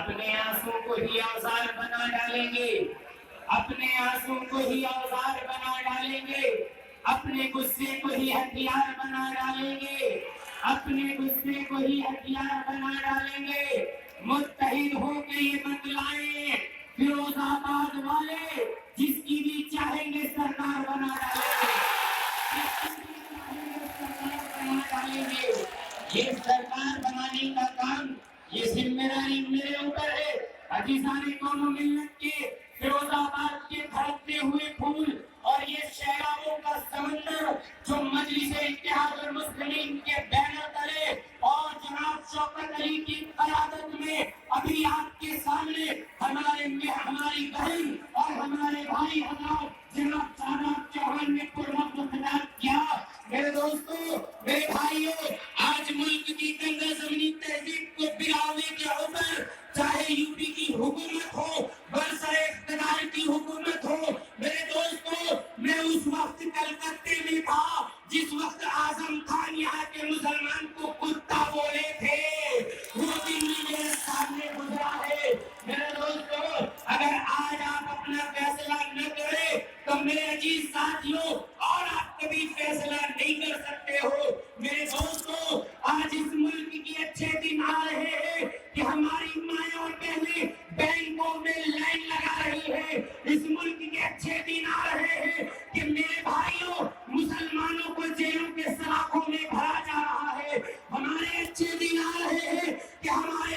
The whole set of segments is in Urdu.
اپنے آنسو کو ہی اوزار بنا ڈالیں گے، اپنے آنسو کو ہی اوزار بنا ڈالیں گے، اپنے غصے کو ہی ہتھیار بنا ڈالیں گے، اپنے غصے کو ہی ہتھیار بنا ڈالیں گے۔ متحد ہو کے یہ بتلائیں فیروز آباد والے، جس کی بھی چاہیں گے سرکار بنا ڈالیں گے، بنا ڈالیں گے۔ یہ سرکار بنانے کا کام، یہ ذمہ داری میرے اوپر ہے۔ عزیزان قوم و ملت کے فیروز آباد کے دھڑکتے ہوئے پھول اور یہ شہراموں کا سمندر جو مجلس اتحاد المسلمین کے بینر تلے اور جناب شوکت علی کی قیادت میں ابھی آپ کے سامنے ہماری بہن اور ہمارے بھائی حضرات جناب شاداب چوہان نے پرمخت خطاب کیا۔ میرے دوستو، میرے بھائیوں، آج ملک کی گنگا زمینی تہذیب کو بگاڑنے کے اوپر چاہے یو پی کی حکومت ہو، برسر اقتدار کی حکومت ہو، میرے دوستو، میں اس وقت کلکتے میں تھا جس وقت اعظم خان یہاں کے مسلمان کو کتا بولے تھے، وہ دن میرے سامنے گزرا ہے۔ میرے دوستو، اگر آج آپ اپنا فیصلہ نہ کریں تو میرے عزیز ساتھیوں اور آپ کبھی فیصلہ نہیں کر سکتے ہو۔ میرے دوستو، آج اس ملک کی اچھے دن آ رہے ہیں کہ ہماری مائیں اور بہنیں بینکوں میں لائن لگا رہی ہے۔ اس ملک کے اچھے دن آ رہے ہیں کہ میرے بھائیوں، مسلمانوں کو جیلوں کے سلاخوں میں بھرا جا رہا ہے۔ ہمارے اچھے دن آ رہے ہیں کہ ہمارے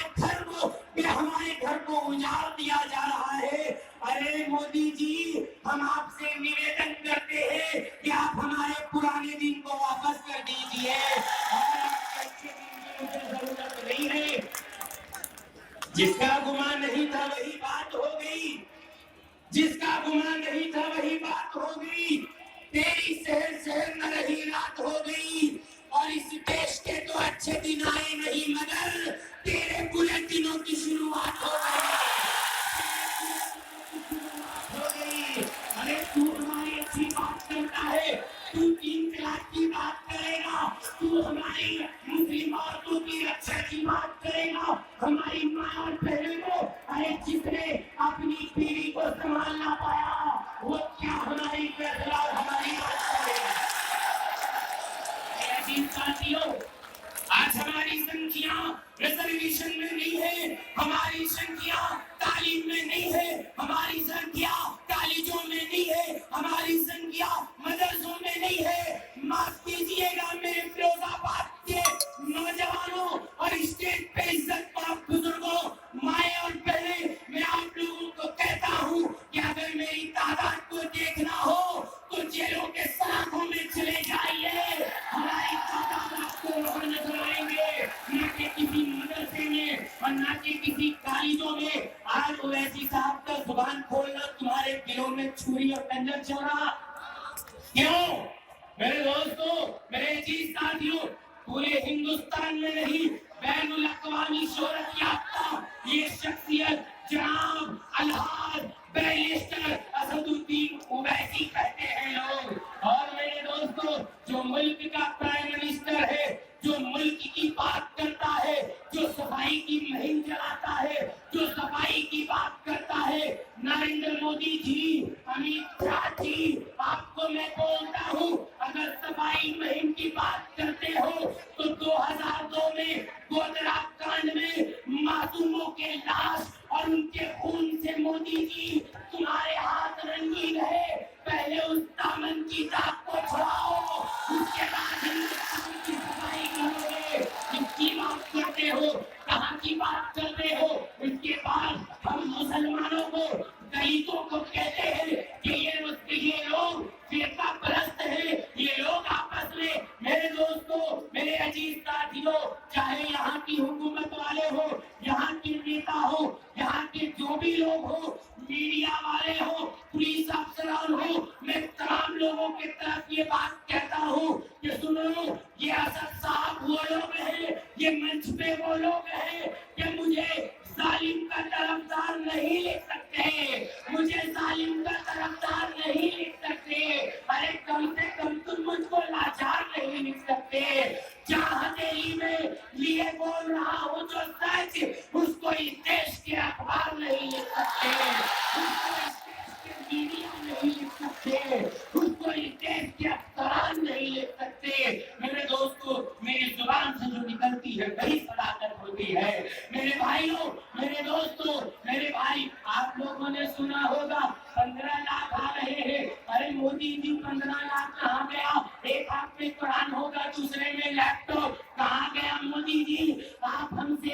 گھر کو اجاڑ دیا جا رہا ہے۔ ارے مودی جی، ہم آپ سے نویدن کرتے ہیں کہ آپ ہمارے پرانے دن کو واپس کر دیجئے، اور آپ کے اچھے دن کی مجھے ضرورت نہیں ہے۔ جس کا گمان نہیں تھا وہی بات ہو گئی، جس کا گمان نہیں تھا وہی بات ہو گئی، تیری سحر سحر نہ رہی رات ہو گئی، اور اس دیش کے تو اچھے دن آئے نہیں مگر تیرے برے دنوں کی شروعات ہو گئی۔ ارے تو ہماری اچھی بات کرتا ہے، تو انقلاب کی بات کرے گا، تو ہماری مسلم عورتوں کی رکشا کی بات کرے گا، ہماری ماں اور بہنوں کو، ارے جس نے اپنی بیوی کو سنبھال نہ پایا وہ کیا ہماری فیصلہ اور ہماری بات کرے گا۔ ساتھیوں، آج ہماری سنکھیاں ریزرویشن میں نہیں ہے، ہماری سنکھیاں تعلیم میں نہیں ہے، ہماری سنکھیاں کالجوں میں نہیں ہے، ہماری سنکھیاں مدرسوں میں نہیں ہے۔ معاف کیجئے گا میرے فیروز آباد کے نوجوانوں اور اسٹیج پہ عزت پاک بزرگوں، مائیں اور بہنیں، میں آپ لوگوں کو کہتا ہوں کہ اگر میری تعداد کو دیکھنا ہو تو جیلوں کے سلاخوں میں چلے جائیے، ہماری تعداد آپ کو وہاں نظر آئیں گے، نہ کہ کسی مدرسے میں اور نہ کہ کسی کالجوں میں۔ آج اویسی صاحب کا زبان کھولنا تمہارے دلوں میں چھری اور کنجر چل رہا کیوں؟ میرے دوستو، میرے عزیز ساتھیوں، پورے ہندوستان میں نہیں بین الاقوامی شہرت یافتہ یہ شخصیت جناب الحاج بیرسٹر اسد الدین اویسی کہتے ہیں لوگ۔ اور میرے دوستو، جو ملک کا پرائم منسٹر ہے، جو ملک کی بات کرتا ہے، جو صفائی کی مہم چلاتا ہے، جو صفائی کی بات کرتا ہے، نریندر مودی جی، امیت شاہ جی، آپ کو میں بولتا ہوں، اگر صفائی مہم کی بات کرتے ہو تو 2002 میں گودرا کانڈ میں معصوموں کے لاش اور ان کے خون سے مودی جی تمہارے ہاتھ رنگین ہے، پہلے اس دامن کی داغ کو چھڑاؤ، اس کے بعد ہندوستان کی صفائی کرو گے۔ اس کی بات کرتے ہو، کہاں کی بات کرتے ہو؟ اس کے بعد ہم مسلمانوں کو، دلتوں کو کہتے ہیں کہ یہ لوگ فرقہ پرست ہیں، یہ لوگ آپس میں۔ میرے دوستو، میرے عزیز ساتھیوں، چاہے یہاں کی حکومت والے ہو، یہاں کے نیتا ہو، یہاں کے جو بھی لوگ ہو، میڈیا والے ہو، پولیس افسران ہو، میں تمام لوگوں کی طرف یہ بات کہتا ہوں کہ سنو، یہ اسد صاحب وہ لوگ ہیں، یہ منچ پہ وہ لوگ ہیں کہ مجھے ظالم کا طرفدار نہیں لکھ سکتے، مجھے ظالم کا طرفدار نہیں لکھ سکتے، ارے کم سے کم تم مجھ کو لاچار نہیں لکھ سکتے۔ جہاں دہلی میں لیے بول رہا ہوں جو سچ، اس کو اس دیش کے